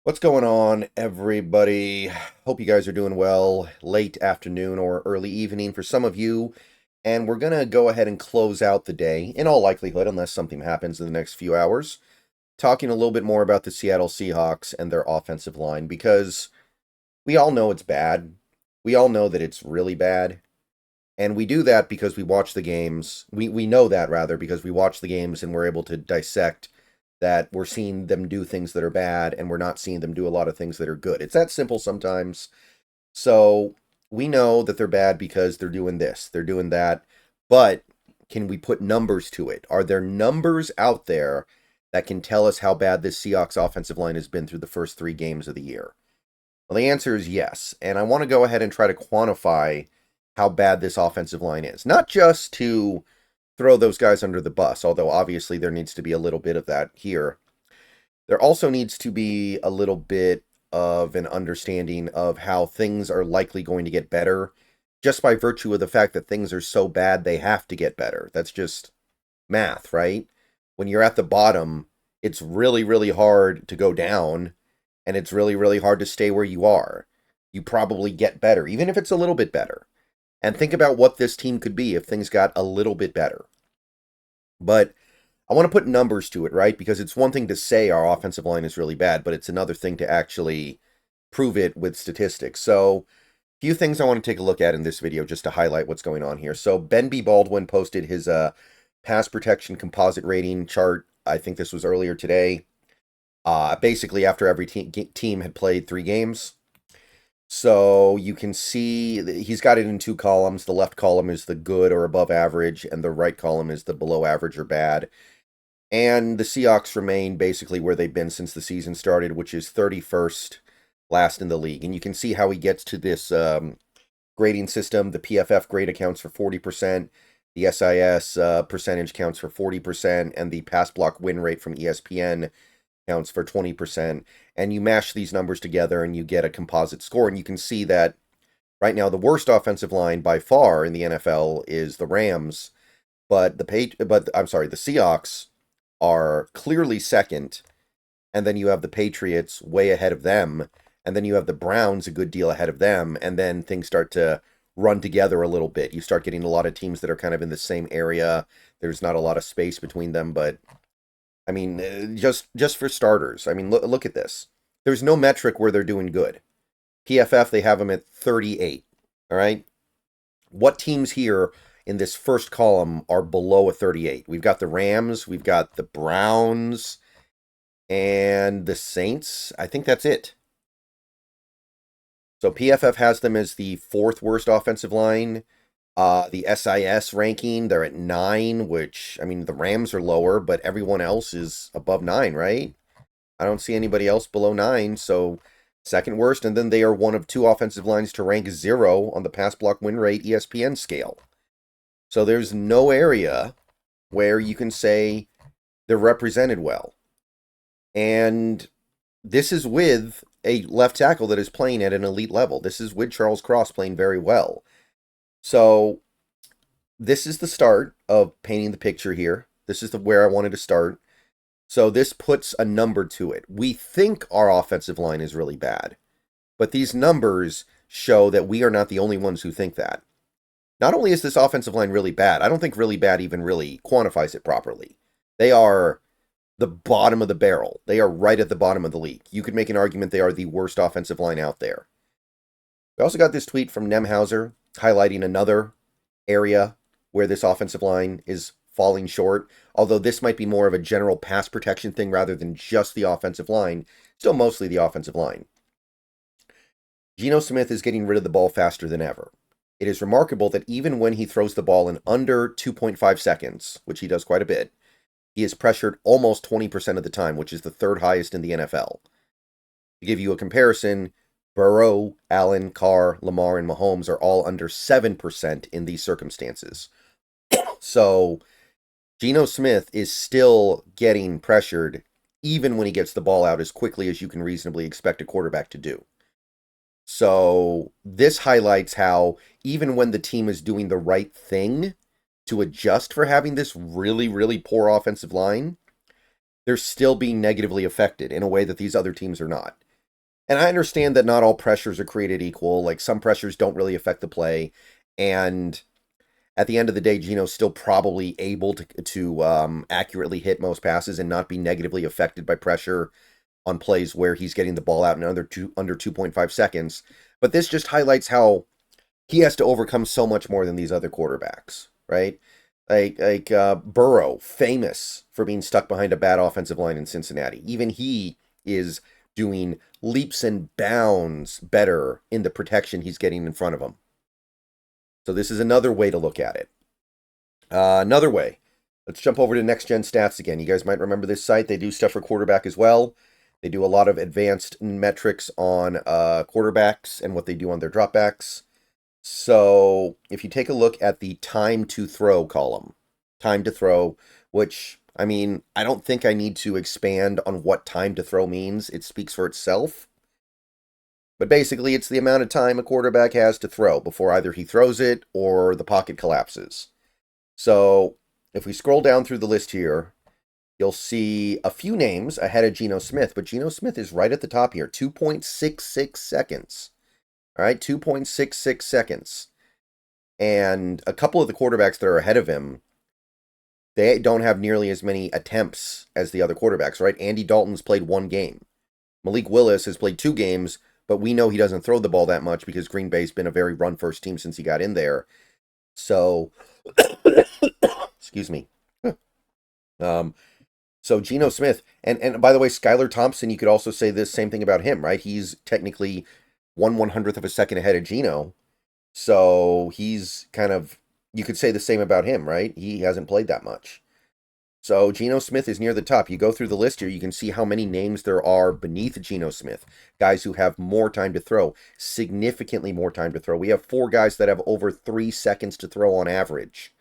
What's going on, everybody? Hope you guys are doing well. Late afternoon or early evening for some of you. And we're going to go ahead and close out the day, in all likelihood, unless something happens in the next few hours, talking a little bit more about the Seattle Seahawks and their offensive line, because we all know it's bad. We all know that it's really bad. And we do that because we watch the games. We know that, rather, because we watch the games and we're able to dissect that we're seeing them do things that are bad and we're not seeing them do a lot of things that are good. It's that simple sometimes. So we know that they're bad because they're doing this, they're doing that. But can we put numbers to it? Are there numbers out there that can tell us how bad this Seahawks offensive line has been through the first 3 games of the year? Well, the answer is yes. And I want to go ahead and try to quantify how bad this offensive line is. Not just to throw those guys under the bus, although obviously there needs to be a little bit of that here. There also needs to be a little bit of an understanding of how things are likely going to get better, just by virtue of the fact that things are so bad they have to get better. That's just math, right? When you're at the bottom, it's really, really hard to go down, and it's really, really hard to stay where you are. You probably get better, even if it's a little bit better. And think about what this team could be if things got a little bit better. But I want to put numbers to it, right? Because it's one thing to say our offensive line is really bad, but it's another thing to actually prove it with statistics. So, a few things I want to take a look at in this video just to highlight what's going on here. So, Ben B. Baldwin posted his pass protection composite rating chart. I think this was earlier today. Basically, after every team had played 3 games. So you can see he's got it in 2 columns. The left column is the good or above average, and the right column is the below average or bad. And the Seahawks remain basically where they've been since the season started, which is 31st last in the league. And you can see how he gets to this grading system. The PFF grade accounts for 40%. The SIS percentage counts for 40%. And the pass block win rate from ESPN counts for 20%. And you mash these numbers together and you get a composite score. And you can see that right now the worst offensive line by far in the NFL is the Rams, but the Seahawks are clearly second, and then you have the Patriots way ahead of them, and then you have the Browns a good deal ahead of them, and then things start to run together a little bit. You start getting a lot of teams that are kind of in the same area. There's not a lot of space between them, but I mean, just for starters, I mean, look at this. There's no metric where they're doing good. PFF, they have them at 38, all right? What teams here in this first column are below a 38? We've got the Rams, we've got the Browns, and the Saints. I think that's it. So PFF has them as the 4th worst offensive line. The SIS ranking, they're at 9, which, I mean, the Rams are lower, but everyone else is above 9, right? I don't see anybody else below 9, so 2nd worst, and then they are one of 2 offensive lines to rank 0 on the pass block win rate ESPN scale. So there's no area where you can say they're represented well. And this is with a left tackle that is playing at an elite level. This is with Charles Cross playing very well. So this is the start of painting the picture here. This is where I wanted to start. So this puts a number to it. We think our offensive line is really bad, but these numbers show that we are not the only ones who think that. Not only is this offensive line really bad, I don't think really bad even really quantifies it properly. They are the bottom of the barrel. They are right at the bottom of the league. You could make an argument they are the worst offensive line out there. We also got this tweet from Nemhauser highlighting another area where this offensive line is falling short, although this might be more of a general pass protection thing rather than just the offensive line, still mostly the offensive line. Geno Smith is getting rid of the ball faster than ever. It is remarkable that even when he throws the ball in under 2.5 seconds, which he does quite a bit, he is pressured almost 20% of the time, which is the 3rd highest in the NFL. To give you a comparison, Burrow, Allen, Carr, Lamar, and Mahomes are all under 7% in these circumstances. So Geno Smith is still getting pressured even when he gets the ball out as quickly as you can reasonably expect a quarterback to do. So this highlights how even when the team is doing the right thing to adjust for having this really, really poor offensive line, they're still being negatively affected in a way that these other teams are not. And I understand that not all pressures are created equal. Like some pressures don't really affect the play. And at the end of the day, Geno's still probably able to accurately hit most passes and not be negatively affected by pressure on plays where he's getting the ball out in under 2.5 seconds. But this just highlights how he has to overcome so much more than these other quarterbacks, right? Like Burrow, famous for being stuck behind a bad offensive line in Cincinnati. Even he is doing leaps and bounds better in the protection he's getting in front of him. So this is another way to look at it. Another way. Let's jump over to Next Gen Stats again. You guys might remember this site. They do stuff for quarterback as well. They do a lot of advanced metrics on quarterbacks and what they do on their dropbacks. So if you take a look at the time to throw column, time to throw, which, I mean, I don't think I need to expand on what time to throw means. It speaks for itself. But basically, it's the amount of time a quarterback has to throw before either he throws it or the pocket collapses. So if we scroll down through the list here, you'll see a few names ahead of Geno Smith, but Geno Smith is right at the top here, 2.66 seconds. All right, 2.66 seconds. And a couple of the quarterbacks that are ahead of him, they don't have nearly as many attempts as the other quarterbacks, right? Andy Dalton's played one game. Malik Willis has played 2 games, but we know he doesn't throw the ball that much because Green Bay's been a very run-first team since he got in there. So, excuse me. So Geno Smith, and by the way, Skylar Thompson, you could also say this same thing about him, right? He's technically 1/100th of a second ahead of Geno. So he's kind of, you could say the same about him, right? He hasn't played that much. So Geno Smith is near the top. You go through the list here, you can see how many names there are beneath Geno Smith. Guys who have more time to throw, significantly more time to throw. We have 4 guys that have over 3 seconds to throw on average.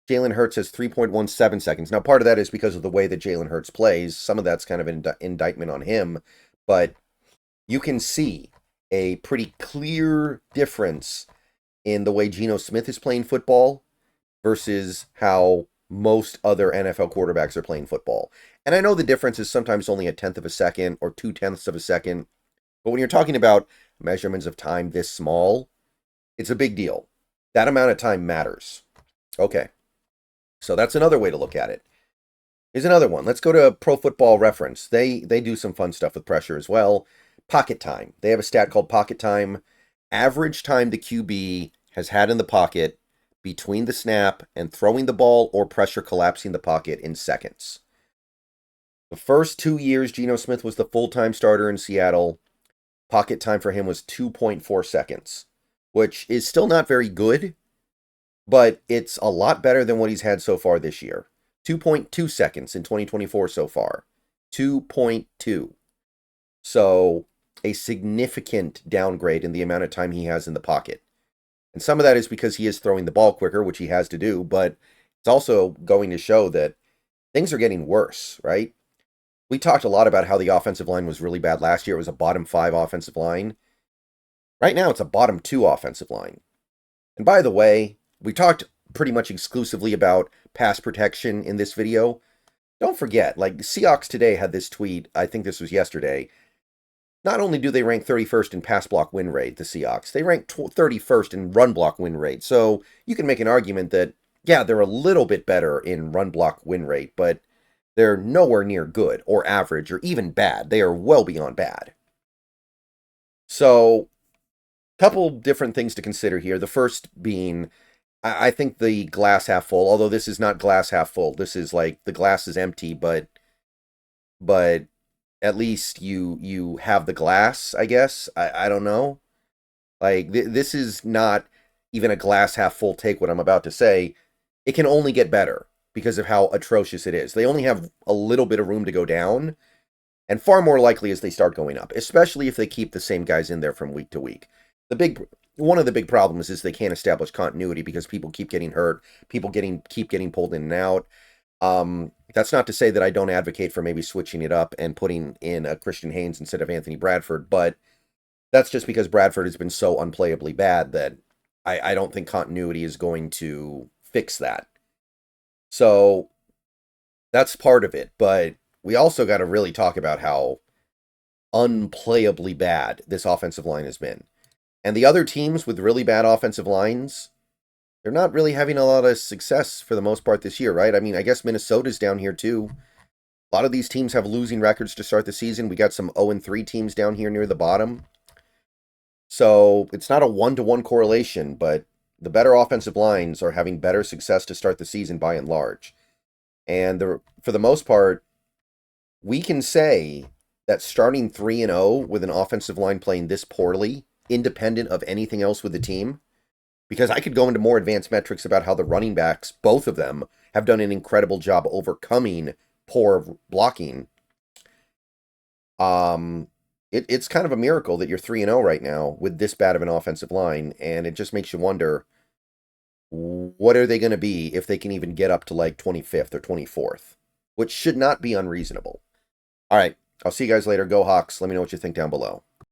Jalen Hurts has 3.17 seconds. Now, part of that is because of the way that Jalen Hurts plays. Some of that's kind of an indictment on him. But you can see a pretty clear difference in the way Geno Smith is playing football versus how most other NFL quarterbacks are playing football. And I know the difference is sometimes only a tenth of a second or 0.2 of a second. But when you're talking about measurements of time this small, it's a big deal. That amount of time matters. Okay. So that's another way to look at it. Here's another one. Let's go to Pro Football Reference. They do some fun stuff with pressure as well. Pocket time. They have a stat called pocket time. Average time the QB has had in the pocket between the snap and throwing the ball or pressure collapsing the pocket in seconds. The first 2 years Geno Smith was the full-time starter in Seattle, pocket time for him was 2.4 seconds, which is still not very good, but it's a lot better than what he's had so far this year. 2.2 seconds in 2024 so far. 2.2. So a significant downgrade in the amount of time he has in the pocket. And some of that is because he is throwing the ball quicker, which he has to do, but it's also going to show that things are getting worse, right? We talked a lot about how the offensive line was really bad last year. It was a bottom 5 offensive line. Right now, it's a bottom 2 offensive line. And by the way, we talked pretty much exclusively about pass protection in this video. Don't forget, like, Seahawks today had this tweet, I think this was yesterday. Not only do they rank 31st in pass block win rate, the Seahawks, they rank 31st in run block win rate. So you can make an argument that, yeah, they're a little bit better in run block win rate, but they're nowhere near good or average or even bad. They are well beyond bad. So, couple different things to consider here. The first being, I think the glass half full, although this is not glass half full. This is like the glass is empty, but at least you have the glass, I guess. I don't know. Like, this is not even a glass half full take what I'm about to say. It can only get better because of how atrocious it is. They only have a little bit of room to go down, and far more likely as they start going up, especially if they keep the same guys in there from week to week. One of the big problems is they can't establish continuity because people keep getting hurt, people keep getting pulled in and out. That's not to say that I don't advocate for maybe switching it up and putting in a Christian Haynes instead of Anthony Bradford, but that's just because Bradford has been so unplayably bad that I don't think continuity is going to fix that. So that's part of it, but we also got to really talk about how unplayably bad this offensive line has been. And the other teams with really bad offensive lines, they're not really having a lot of success for the most part this year, right? I mean, I guess Minnesota's down here too. A lot of these teams have losing records to start the season. We got some 0-3 teams down here near the bottom. So it's not a one-to-one correlation, but the better offensive lines are having better success to start the season by and large. And for the most part, we can say that starting 3-0 with an offensive line playing this poorly, independent of anything else with the team, because I could go into more advanced metrics about how the running backs, both of them, have done an incredible job overcoming poor blocking. It's kind of a miracle that you're 3-0 right now with this bad of an offensive line, and it just makes you wonder, what are they going to be if they can even get up to like 25th or 24th, which should not be unreasonable. All right, I'll see you guys later. Go Hawks. Let me know what you think down below.